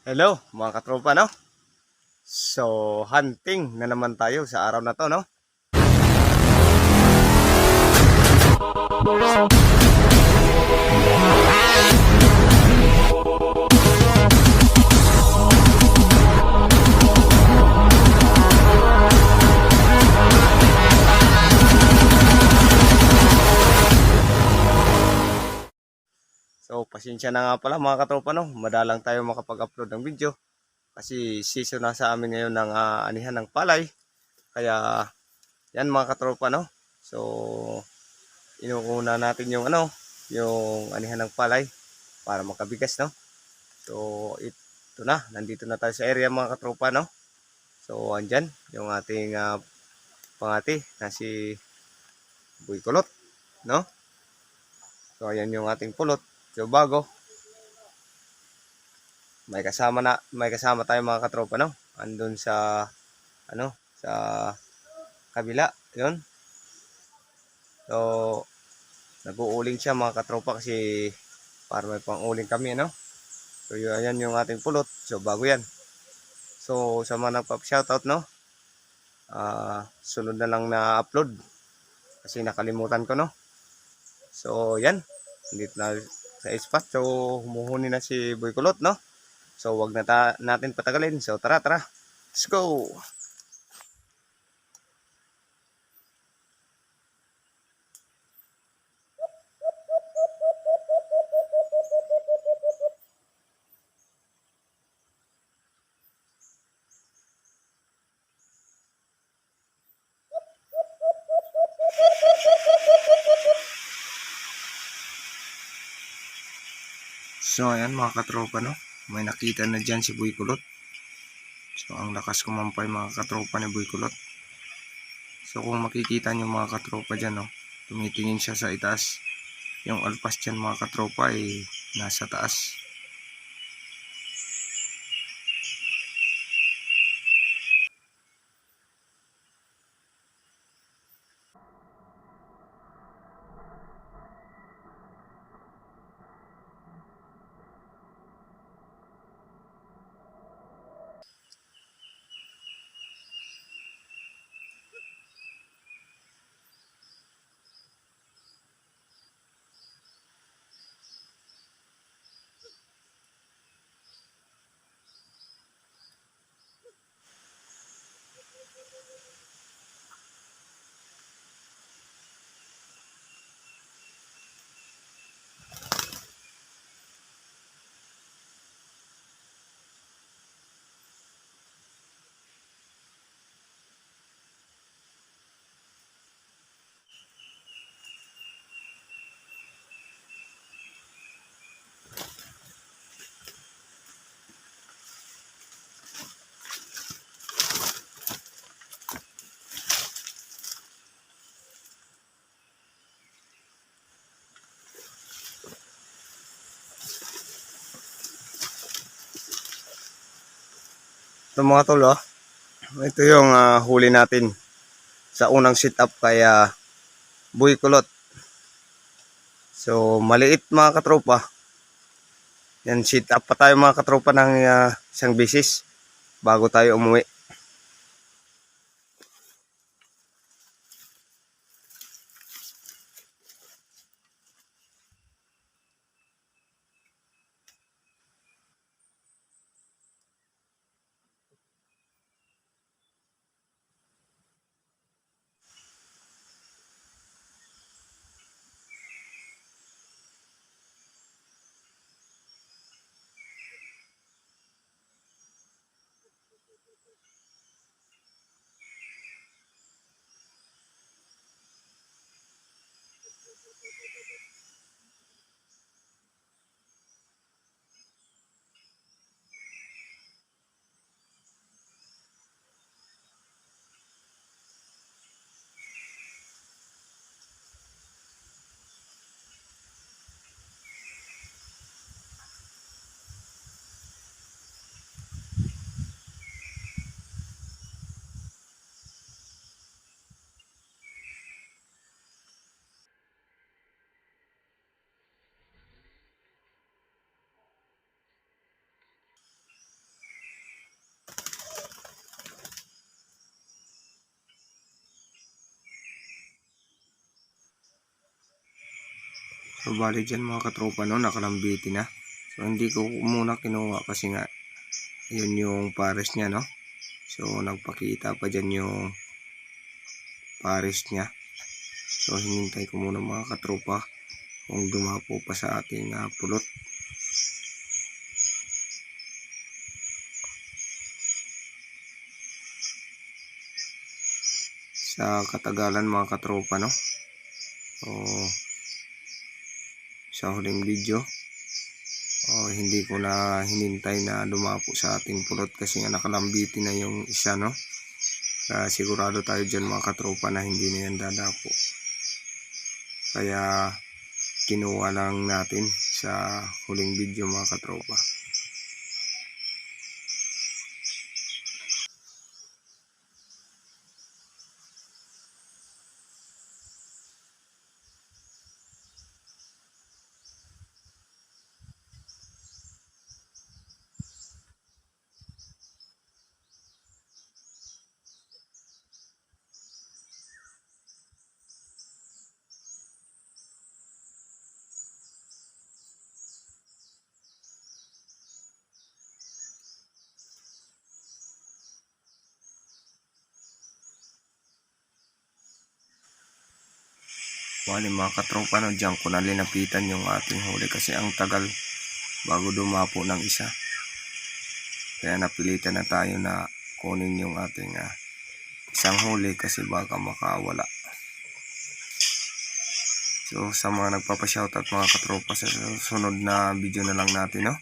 Hello mga katropa, no? So, hunting na naman tayo sa araw na to, no? So, pasensya na nga pala mga katropa, no? Madalang tayo makapag-upload ng video kasi season na sa amin ngayon ng anihan ng palay. Kaya, yan mga katropa, no? So, inuuna natin yung yung anihan ng palay para makabigas, no? So, ito na, nandito na tayo sa area mga katropa, no? So, andyan yung ating pangati na si Boy Kulot, no? So, ayan yung ating pulot. So, bago, may kasama tayo mga katropa, no? Andun sa, sa kabila, yun. So, nag-uuling siya mga katropa kasi para may pang-uling kami, no? So, yun, ayan yung ating pulot. So, bago yan. So, sa mga nagpap-shoutout, no? Sunod na lang na upload kasi nakalimutan ko, no? So, yan. Dito na sa spot. So, humuhuni na si Boy Kulot, no? So, wag na natin patagalin. So, tara, tara. Let's go! So, ayan mga katropa, no? May nakita na dyan si Boy Kulot. So, ang lakas kumampay mga katropa ni Boy Kulot. So, kung makikita nyo mga katropa dyan, no? Tumitingin siya sa itaas. Yung alpas dyan mga katropa ay nasa taas. Ito mga tol, oh. Ito yung huli natin sa unang sit up kay Boy Kulot. So, maliit mga katropa. Yan, sit up pa tayo mga katropa ng isang bisis bago tayo umuwi. So bali dyan mga katropa no, nakalambiti na. So hindi ko muna kinuha kasi nga yun yung pares niya no. So nagpakita pa dyan yung pares niya. So hinintay ko muna mga katropa kung dumapo pa sa ating pulot. Sa katagalan mga katropa no. So sa huling video hindi ko na hinintay na dumapo sa ating pulot kasi nga nakalambiti na yung isa no. Sigurado tayo dyan mga katropa na hindi na yan dadapo, kaya kinuha lang natin sa huling video mga katropa. Bali mga katropa no, dyan ko na linapitan yung ating huli kasi ang tagal bago dumapo ng isa. Kaya napilitan na tayo na kunin yung ating isang huli kasi baka makawala. So sa mga nagpapashoutout mga katropa, sa sunod na video na lang natin no.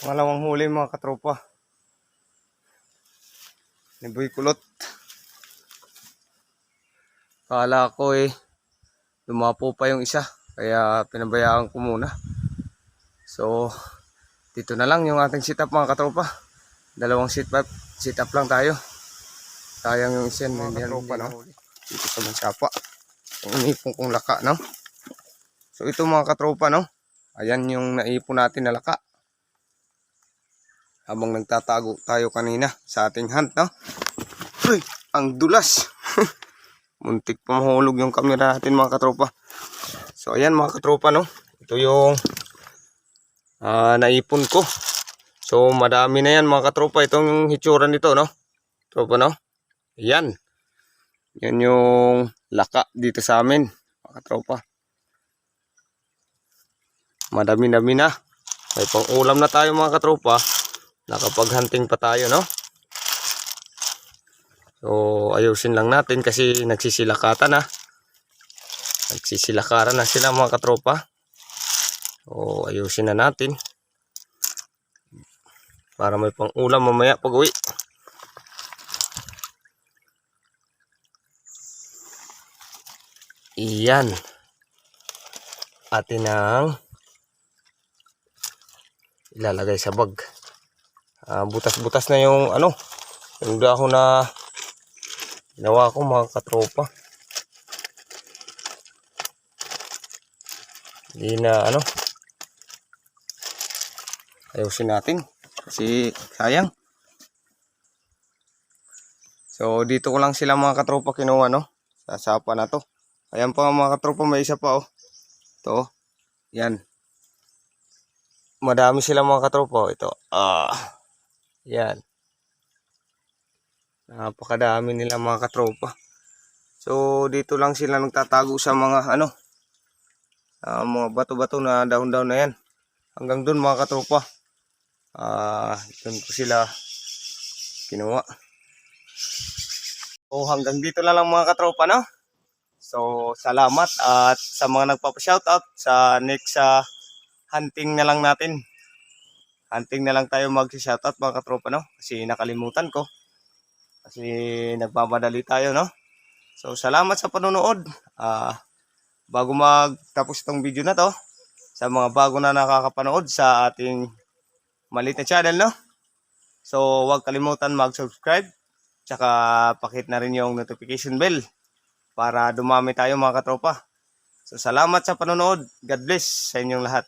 Pangalawang huli mga katropa ni Boy Kulot. Kala ko dumapo pa yung isa kaya pinabayaan ko muna. So dito na lang yung ating sit up mga katropa. Dalawang sit up lang tayo. Sayang yung isa mga katropa no. Dito sa mansapa ang inipon kong laka no. So ito mga katropa no, ayan yung naipon natin na laka habang nagtatago tayo kanina sa ating hunt no. Uy, ang dulas. Muntik pa mahulog yung camera natin mga katropa. So ayan mga katropa no, ito yung naipon ko. So madami na yan mga katropa, itong hitsura nito no tropa no. Ayan, yan yung laka dito sa amin mga katropa. Madami-dami na, may pang ulam na tayo mga katropa. Nakapag-hunting pa tayo no. So ayusin lang natin kasi nagsisilakatan na. Nagsisilakaran na sila mga katropa. So ayusin na natin para may pang ulam mamaya pag uwi. Iyan atin ang ilalagay sa bag. Butas-butas na yung yung dahon na ginawa ko mga katropa. Hindi na ayusin natin kasi sayang. So dito ko lang sila mga katropa kinuha no, sa sapa na to. Ayan pa mga katropa, may isa pa ito yan. Madami sila mga katropa ito. Yan. Napakadami nila mga katropa. So dito lang sila nagtatago sa mga mga bato-bato na dahon-dahon na yan. Hanggang dun mga katropa. Dun ko sila kinuha. So hanggang dito na lang mga katropa no. So salamat at sa mga nagpapa-shoutout sa next hunting na lang natin. Hunting na lang tayo mag-shoutout mga katropa no, kasi nakalimutan ko. Kasi nagmamadali tayo no. So salamat sa panonood. Bago magtapos itong video na to, sa mga bago na nakakapanood sa ating maliit na channel no. So huwag kalimutan mag-subscribe Tsaka pakit na rin yung notification bell para dumami tayo mga katropa. So salamat sa panonood. God bless sa inyong lahat.